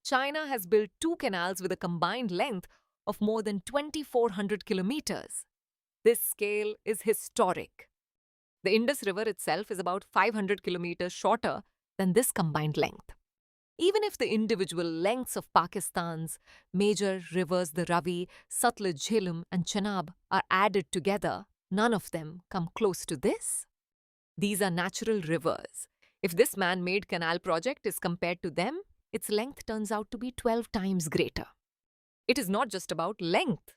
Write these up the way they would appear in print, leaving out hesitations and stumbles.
China has built two canals with a combined length of more than 2,400 kilometers. This scale is historic. The Indus River itself is about 500 kilometers shorter than this combined length. Even if the individual lengths of Pakistan's major rivers, the Ravi, Satluj, Jhelum, and Chenab, are added together, none of them come close to this. These are natural rivers. If this man-made canal project is compared to them, its length turns out to be 12 times greater. It is not just about length.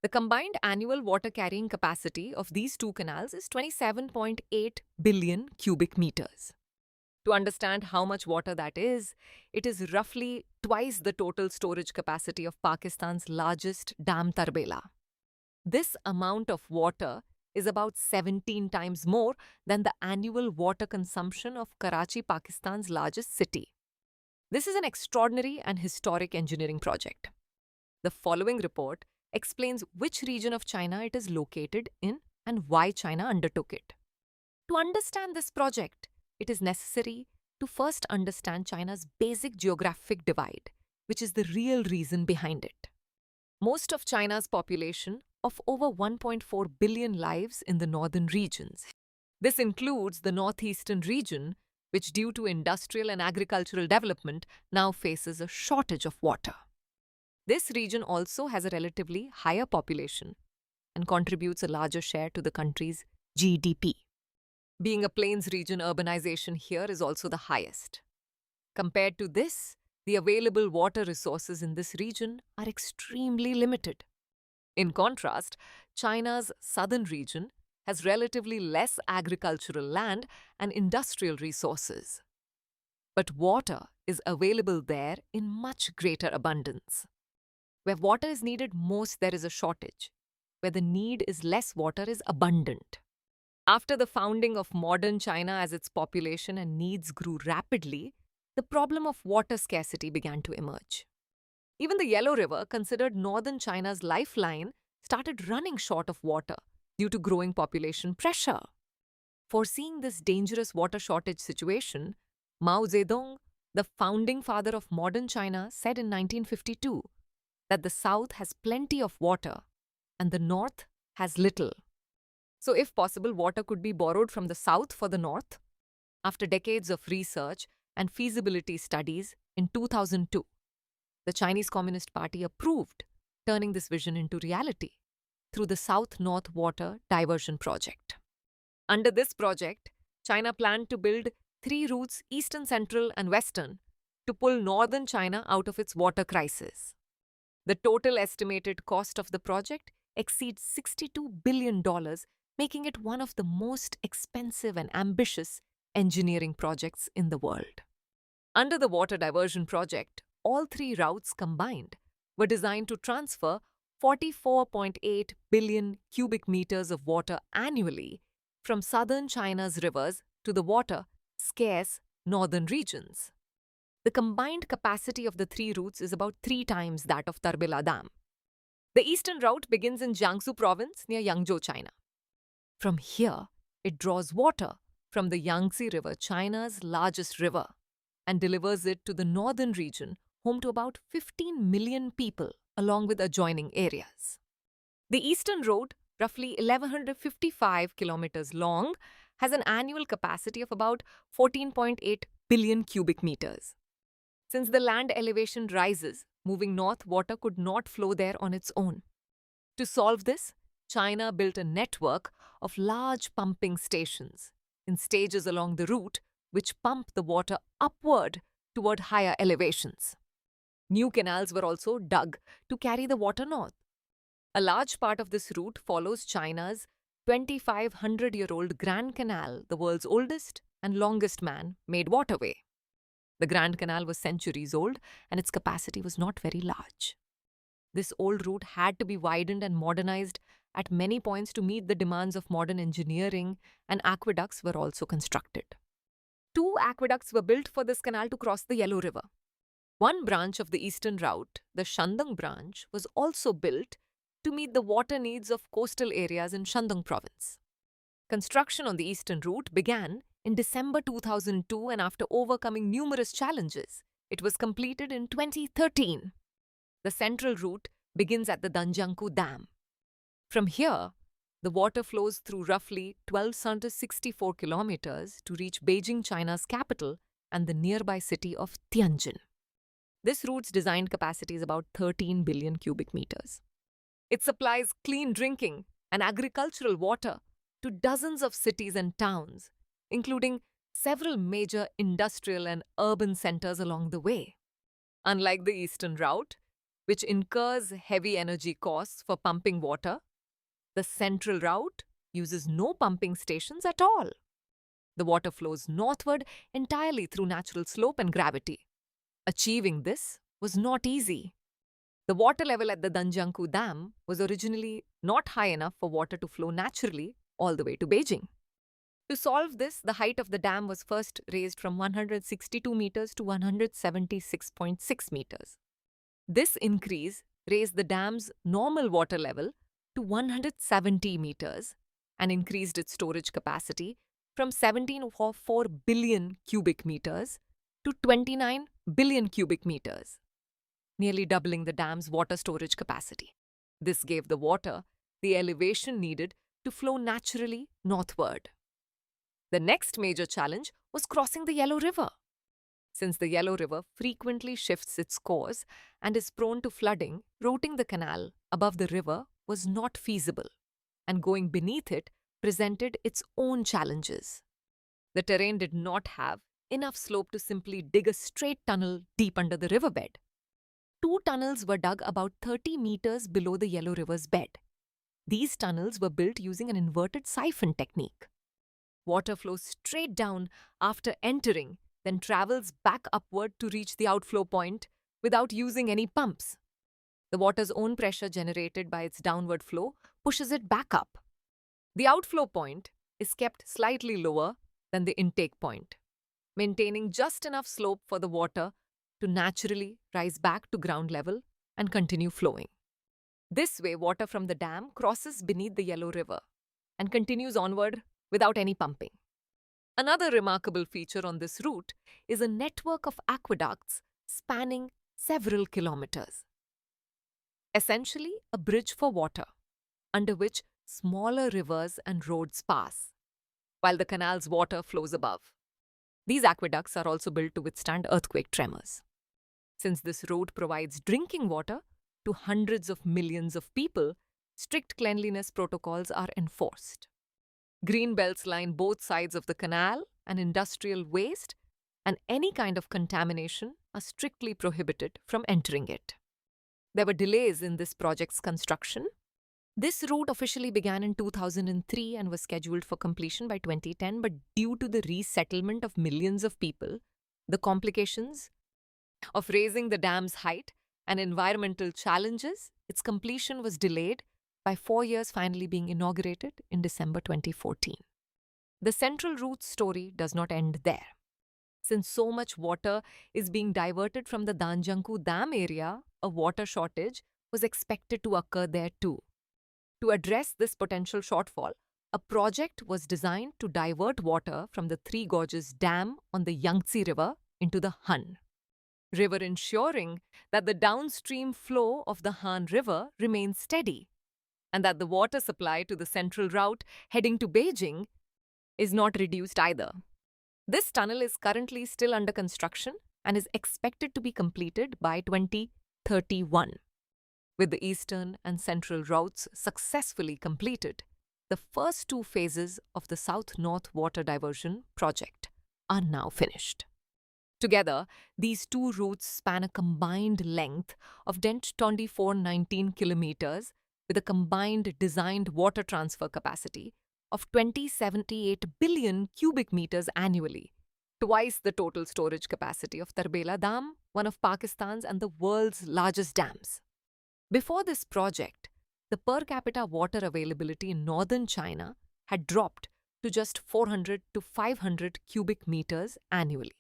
The combined annual water carrying capacity of these two canals is 27.8 billion cubic meters. To understand how much water that is, it is roughly twice the total storage capacity of Pakistan's largest dam Tarbela. This amount of water is about 17 times more than the annual water consumption of Karachi, Pakistan's largest city. This is an extraordinary and historic engineering project. The following report explains which region of China it is located in and why China undertook it. To understand this project, it is necessary to first understand China's basic geographic divide, which is the real reason behind it. Most of China's population of over 1.4 billion lives in the northern regions. This includes the northeastern region, which due to industrial and agricultural development now faces a shortage of water. This region also has a relatively higher population and contributes a larger share to the country's GDP. Being a plains region, urbanization here is also the highest. Compared to this, the available water resources in this region are extremely limited. In contrast, China's southern region has relatively less agricultural land and industrial resources. But water is available there in much greater abundance. Where water is needed most, there is a shortage. Where the need is less, water is abundant. After the founding of modern China, as its population and needs grew rapidly, the problem of water scarcity began to emerge. Even the Yellow River, considered northern China's lifeline, started running short of water due to growing population pressure. Foreseeing this dangerous water shortage situation, Mao Zedong, the founding father of modern China, said in 1952 that the south has plenty of water and the north has little. So if possible, water could be borrowed from the south for the north. After decades of research and feasibility studies, in 2002, the Chinese Communist Party approved turning this vision into reality through the South-North Water Diversion Project. Under this project, China planned to build 3 routes, eastern, central, and western, to pull northern China out of its water crisis. The total estimated cost of the project exceeds $62 billion, making it one of the most expensive and ambitious engineering projects in the world. Under the Water Diversion Project, all 3 routes combined were designed to transfer 44.8 billion cubic meters of water annually from southern China's rivers to the water-scarce northern regions. The combined capacity of the 3 routes is about 3 times that of Tarbela Dam. The eastern route begins in Jiangsu province near Yangzhou, China. From here, it draws water from the Yangtze River, China's largest river, and delivers it to the northern region, home to about 15 million people, along with adjoining areas. The eastern road, roughly 1,155 kilometers long, has an annual capacity of about 14.8 billion cubic meters. Since the land elevation rises, moving north, water could not flow there on its own. To solve this, China built a network of large pumping stations in stages along the route, which pump the water upward toward higher elevations. New canals were also dug to carry the water north. A large part of this route follows China's 2,500-year-old Grand Canal, the world's oldest and longest man-made waterway. The Grand Canal was centuries old and its capacity was not very large. This old route had to be widened and modernized at many points to meet the demands of modern engineering, and aqueducts were also constructed. 2 aqueducts were built for this canal to cross the Yellow River. One branch of the eastern route, the Shandong branch, was also built to meet the water needs of coastal areas in Shandong province. Construction on the eastern route began in December 2002, and after overcoming numerous challenges, It was completed in 2013. The central route begins at the Danjangku Dam. From here, the water flows through roughly 1,264 kilometers to reach Beijing, China's capital, and the nearby city of Tianjin. This route's designed capacity is about 13 billion cubic meters. It supplies clean drinking and agricultural water to dozens of cities and towns, including several major industrial and urban centers along the way. Unlike the eastern route, which incurs heavy energy costs for pumping water, the central route uses no pumping stations at all. The water flows northward entirely through natural slope and gravity. Achieving this was not easy. The water level at the Danjangku Dam was originally not high enough for water to flow naturally all the way to Beijing. To solve this, the height of the dam was first raised from 162 meters to 176.6 meters. This increase raised the dam's normal water level to 170 meters and increased its storage capacity from 17.4 billion cubic meters to 29 billion cubic meters, nearly doubling the dam's water storage capacity. This gave the water the elevation needed to flow naturally northward. The next major challenge was crossing the Yellow River. Since the Yellow River frequently shifts its course and is prone to flooding, routing the canal above the river was not feasible, and going beneath it presented its own challenges. The terrain did not have enough slope to simply dig a straight tunnel deep under the riverbed. Two tunnels were dug about 30 meters below the Yellow River's bed. These tunnels were built using an inverted siphon technique. Water flows straight down after entering, then travels back upward to reach the outflow point without using any pumps. The water's own pressure generated by its downward flow pushes it back up. The outflow point is kept slightly lower than the intake point, maintaining just enough slope for the water to naturally rise back to ground level and continue flowing. This way, water from the dam crosses beneath the Yellow River and continues onward without any pumping. Another remarkable feature on this route is a network of aqueducts spanning several kilometers. Essentially, a bridge for water, under which smaller rivers and roads pass, while the canal's water flows above. These aqueducts are also built to withstand earthquake tremors. Since this road provides drinking water to hundreds of millions of people, strict cleanliness protocols are enforced. Green belts line both sides of the canal, and industrial waste and any kind of contamination are strictly prohibited from entering it. There were delays in this project's construction. This route officially began in 2003 and was scheduled for completion by 2010, but due to the resettlement of millions of people, the complications of raising the dam's height and environmental challenges, its completion was delayed by 4 years, finally being inaugurated in December 2014. The central route's story does not end there. Since so much water is being diverted from the Danjangku Dam area, a water shortage was expected to occur there too. To address this potential shortfall, a project was designed to divert water from the Three Gorges Dam on the Yangtze River into the Han River, ensuring that the downstream flow of the Han River remains steady and that the water supply to the central route heading to Beijing is not reduced either. This tunnel is currently still under construction and is expected to be completed by 2031. With the eastern and central routes successfully completed, the first two phases of the South-North Water Diversion project are now finished. Together, these two routes span a combined length of 2419 kilometers with a combined designed water transfer capacity of 2078 billion cubic meters annually, twice the total storage capacity of Tarbela Dam, one of Pakistan's and the world's largest dams. Before this project, the per capita water availability in northern China had dropped to just 400 to 500 cubic meters annually,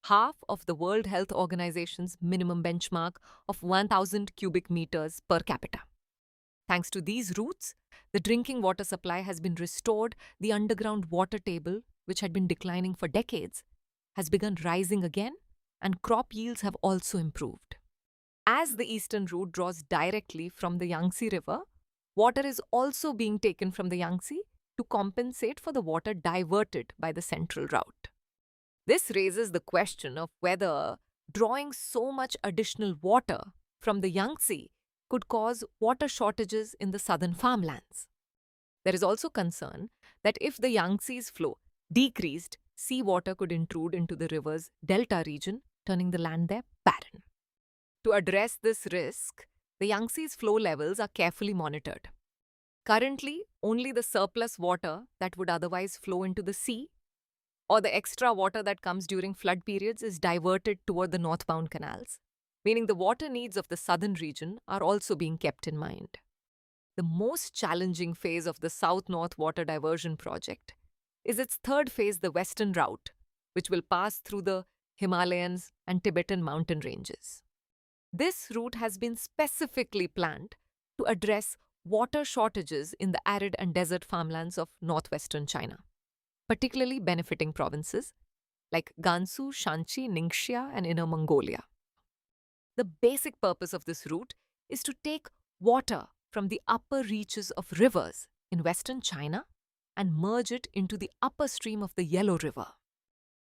half of the World Health Organization's minimum benchmark of 1,000 cubic meters per capita. Thanks to these routes, the drinking water supply has been restored. The underground water table, which had been declining for decades, has begun rising again and crop yields have also improved. As the eastern route draws directly from the Yangtze River, water is also being taken from the Yangtze to compensate for the water diverted by the central route. This raises the question of whether drawing so much additional water from the Yangtze could cause water shortages in the southern farmlands. There is also concern that if the Yangtze's flow decreased, seawater could intrude into the river's delta region, turning the land there barren. To address this risk, the Yangtze's flow levels are carefully monitored. Currently, only the surplus water that would otherwise flow into the sea or the extra water that comes during flood periods is diverted toward the northbound canals, meaning the water needs of the southern region are also being kept in mind. The most challenging phase of the South-North Water Diversion project is its third phase, the western route, which will pass through the Himalayas and Tibetan mountain ranges. This route has been specifically planned to address water shortages in the arid and desert farmlands of northwestern China, particularly benefiting provinces like Gansu, Shanxi, Ningxia, and Inner Mongolia. The basic purpose of this route is to take water from the upper reaches of rivers in western China and merge it into the upper stream of the Yellow River.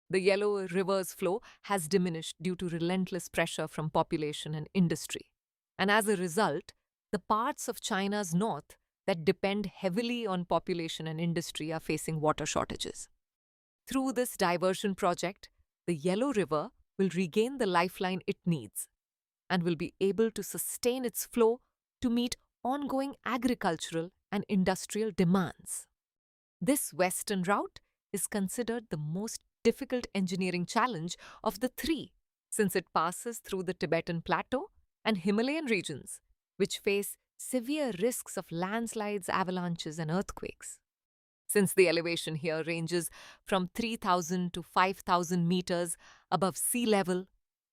The Yellow River's flow has diminished due to relentless pressure from population and industry, and as a result, the parts of China's north that depend heavily on population and industry are facing water shortages. Through this diversion project, the Yellow River will regain the lifeline it needs and will be able to sustain its flow to meet ongoing agricultural and industrial demands. This western route is considered the most difficult engineering challenge of the three, since it passes through the Tibetan Plateau and Himalayan regions, which face severe risks of landslides, avalanches, and earthquakes. Since the elevation here ranges from 3,000 to 5,000 meters above sea level,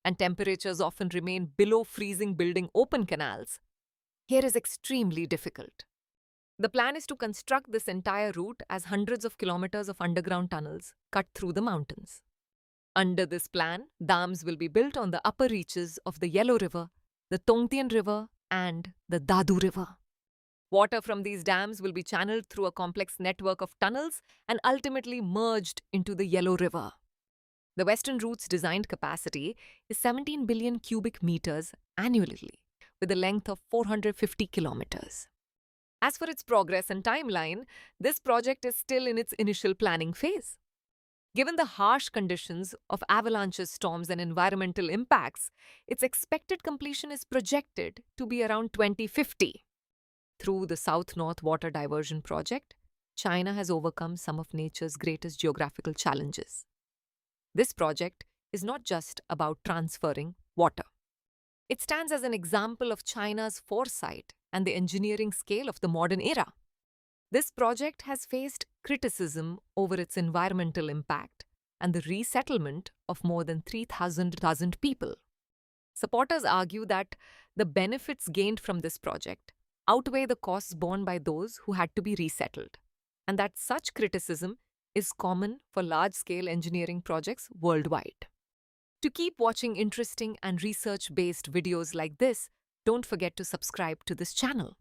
and temperatures often remain below freezing building open canals, here is extremely difficult. The plan is to construct this entire route as hundreds of kilometers of underground tunnels cut through the mountains. Under this plan, dams will be built on the upper reaches of the Yellow River, the Tongtian River, and the Dadu River. Water from these dams will be channeled through a complex network of tunnels and ultimately merged into the Yellow River. The western route's designed capacity is 17 billion cubic meters annually, with a length of 450 kilometers. As for its progress and timeline, this project is still in its initial planning phase. Given the harsh conditions of avalanches, storms, and environmental impacts, its expected completion is projected to be around 2050. Through the South-North Water Diversion Project, China has overcome some of nature's greatest geographical challenges. This project is not just about transferring water. It stands as an example of China's foresight and the engineering scale of the modern era. This project has faced criticism over its environmental impact and the resettlement of more than 3,000 people. Supporters argue that the benefits gained from this project outweigh the costs borne by those who had to be resettled, and that such criticism is common for large-scale engineering projects worldwide. To keep watching interesting and research-based videos like this, don't forget to subscribe to this channel.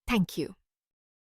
Thank you.